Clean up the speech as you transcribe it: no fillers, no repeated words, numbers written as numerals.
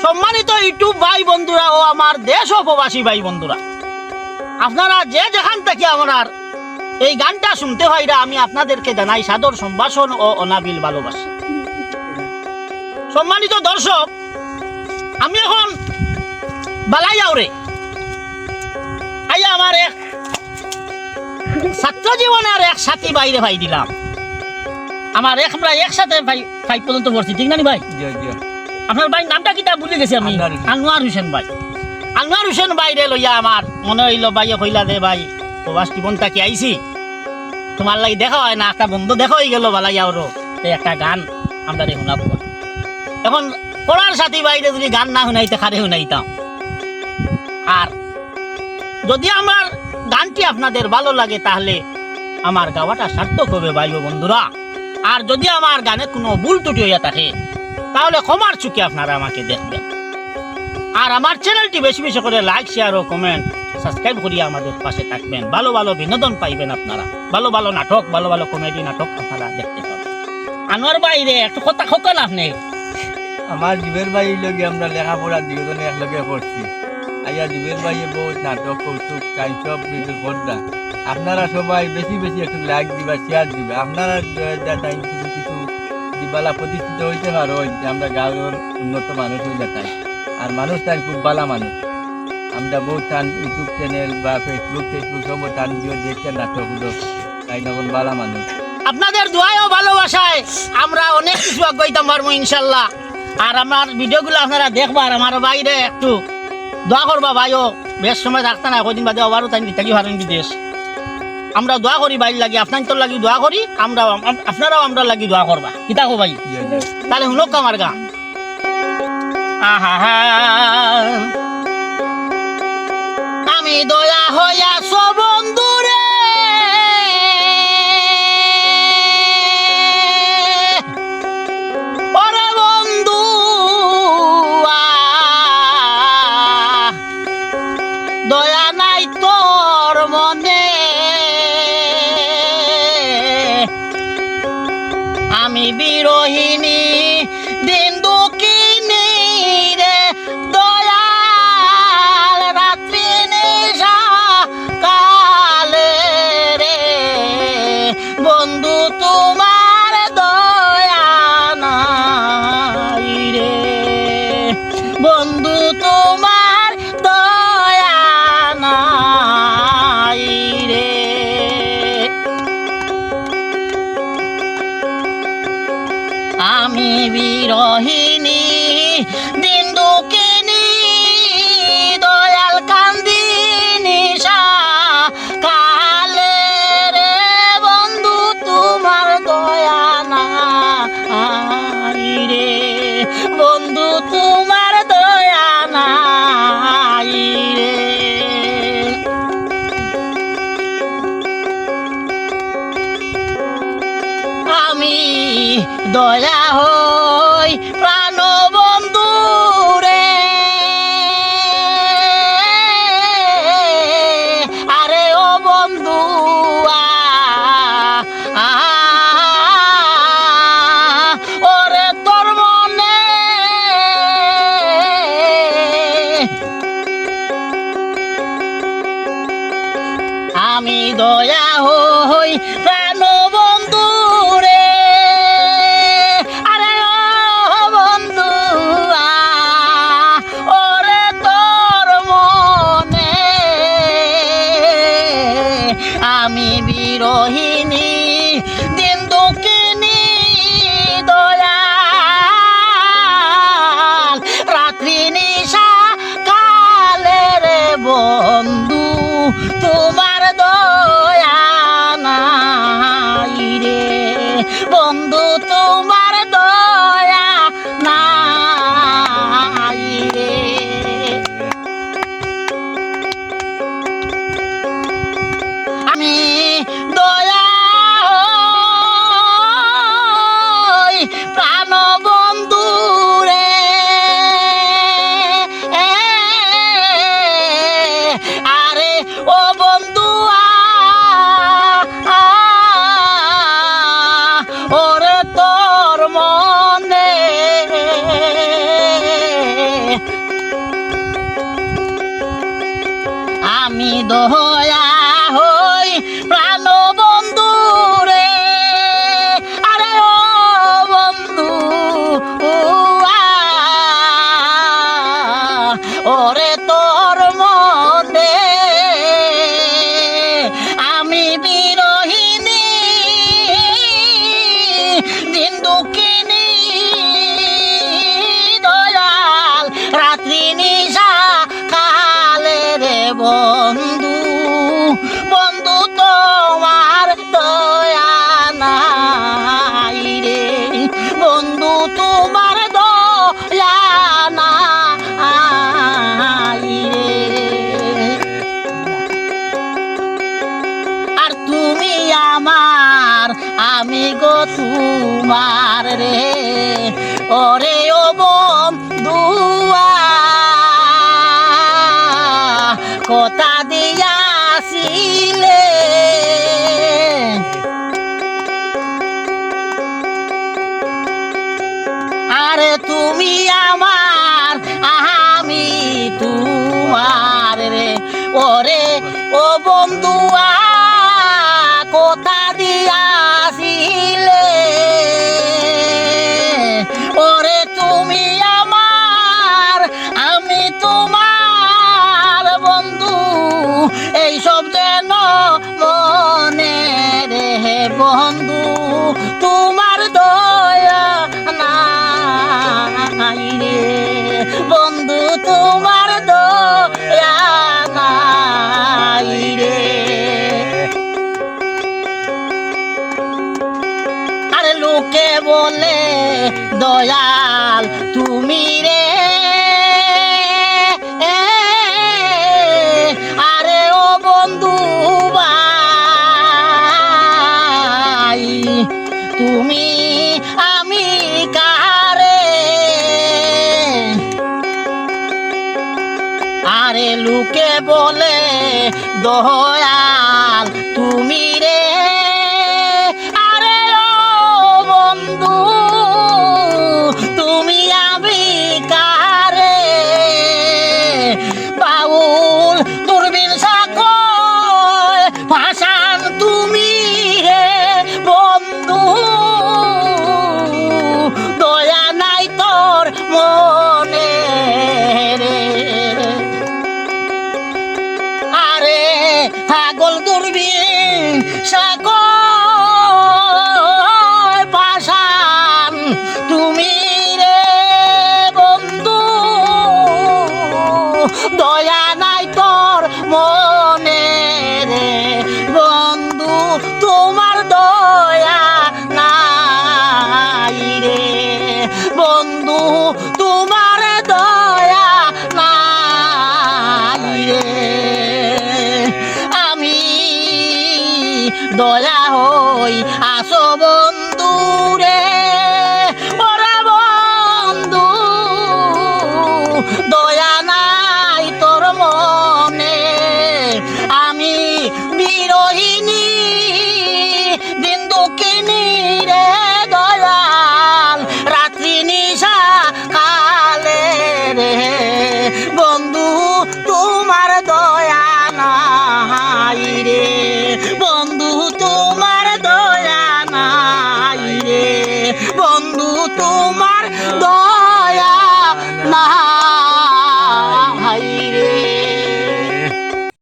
সম্মানিত ইউটিউব ভাই বন্ধুরা ও আমার দেশ ও প্রবাসী ভাই বন্ধুরা, আপনারা যে যেখান থেকে আমার এই গানটা শুনতে হয়রা আমি আপনাদেরকে জানাই সাদর সম্ভাষণ ও অনাবিল ভালোবাসা। সম্মানিত দর্শক, আমি এখন বালাইয়াওরে আইয়া আমার এক ছাত্র জীবনের এক সাথী বাইরে ভাই দিলাম। আমার আমরা একসাথে ভাই 5 পর্যন্ত পড়ছি, ঠিক না নি ভাই? আপনার ভাই নামটা কি তা ভুলে গেছি আমি। আনোয়ার হোসেন ভাই। আনোয়ার হোসেন বাইরে লইয়া আমার মনে হইল ভাইয়া কইলা দে ভাই প্রবাস জীবন থাকি আইছি, তোমার লাগি দেখা হয় না, একটা বন্ধু দেখা হয়ে গেল বালাইয়াওরও, একটা গান আমরা শোনাবো। এখন পড়ার সাথী বাইরে যদি গান না শুনাইতে খারে শুনাইতাম। আর যদি আমার গানটি আপনাদের ভালো লাগে তাহলে আমার গাওয়াটা সার্থক হবে ভাই ও বন্ধুরা। আর যদি আমার গানে কোনো ভুল ত্রুটি হইয়া থাকে তাহলে ক্ষমার চোখে আপনারা আমাকে দেখবেন। আর আমার চ্যানেলটি বেশি বেশি করে লাইক, শেয়ার ও কমেন্ট সাবস্ক্রাইব করিয়া আমাদের পাশে থাকবেন। ভালো ভালো বিনোদন পাইবেন আপনারা, ভালো ভালো নাটক, ভালো ভালো কমেডি নাটক আপনারা দেখতে পাবেন। আনোয়ার বাইরে একটু কথা খোকেন আপনি। আমার জীবের ভাই লগে আমরা লেখাপড়া দুজনে একলগে পড়ছি। আইয়া জীবের ভাইয়ে বহুত নাটক, কৌতুক, সব কিছু করদা। আপনারা সবাই বেশি বেশি একটু লাইক দিবা, শেয়ার দিবা। আপনারা কিছু কিছু দিবালা প্রতিষ্ঠিত হইতে পারো যে আমরা গাঁয়ের উন্নত মানুষ হয়ে যাতাই। আর মানুষ তাই খুব ভালো মানুষ। আমরা বহুত টান ইউটিউব চ্যানেল বা ফেসবুক সব টান দিয়ে দেখতে নাটকগুলো, তাই তখন ভালো মানুষ। আপনাদের দোয়ায় ও ভালোবাসায় আমরা অনেক কিছু আগাইতাম পারবো ইনশাল্লাহ। আর আমার ভিডিওগুলো আপনারা দেখবার, আমার বাইরে একটু দোয়া করবা ভাইও। বেশ সময় রাখতে না, কদিন বাদে আবারও তাই থাকি ভারেন বিদেশ। আমরা দোয়া করি ভাই লাগি, আপনার তোর লাগি দোয়া করি, আপনারাও আমরা লাগি দোয়া করবা। কিতা কো ভাই? তাহলে শুনক আমার গান। আহা আমি দয়া হইয়া সব বন্ধুরে ওরে বন্ধু দয়া নাই তোর মনে, আমি বিরোহিনী দিন দুঃখিনী রে দয়াল, রাত্রি নিশা কালে রে বন্ধু তোমার দয়া নাই রে, বন্ধু তোমার দয়া নাই রে। আমি বিরহিনী দিন দুঃখিনী দয়াল কান্দিনী কালে রে বন্ধু তোমার দয়া নাই রে, বন্ধু তোমার দয়া নাই রে। আমি দয়া হই প্রাণ বন্ধু রে, আরে ও বন্ধু ওরে তোর মনে আমি দয়া হই প্রাণ বন্ধু রে, আরে ও বন্ধু ওরে তোর মনে আমি বিরহিনী দিন দুঃখিনী দয়াল, রাত্রি নিশা কালে রে বন্ধু তোমার দয়া নাই দয়া হই প্রাণ বন্ধু রে, আরে ও বন্ধু ওরে তোর মনে আমি বিরহিনী দিন দুঃখিনী দয়াল রাত্রি নিশা কালে রে বন্ধু বন্ধু তোমার দয়া নাই রে বন্ধু তোমার দয়া নাই রে আর তুমি আমার আমি গো তোমার রে ওরে ও বন্ধুয়া কথা দিয়াছিলে আরে তুমি আমার আমি তোমার রে ওরে ও বন্ধুয়া কথা দিয়াছিলে ওরে তুমি আমার আমি তোমার বন্ধু এই সব যেন মনে রে বন্ধু তোমার দয়া নাই রে বন্ধু তোমার দয়া নাই রে আরে লোকে বলে দয়াল তুমি রে আরে ও বন্ধু ভাই তুমি আমি কারে আরে লোকে বলে দয়াল তুমি রে আরে ও বন্ধু তুমি আমি কারে বাউল দূরবীন সাকয় ভাষান তুমি হে বন্ধু দয়া নাই তোর মনে রে আরে পাগল দূরবীন সাকয় ভাষান তুমি রে বন্ধু দয়া নাই তোর মনে রে বন্ধু তোমার দয়া নাই রে বন্ধু তোমার দয়া নাই রে আমি দয়া হই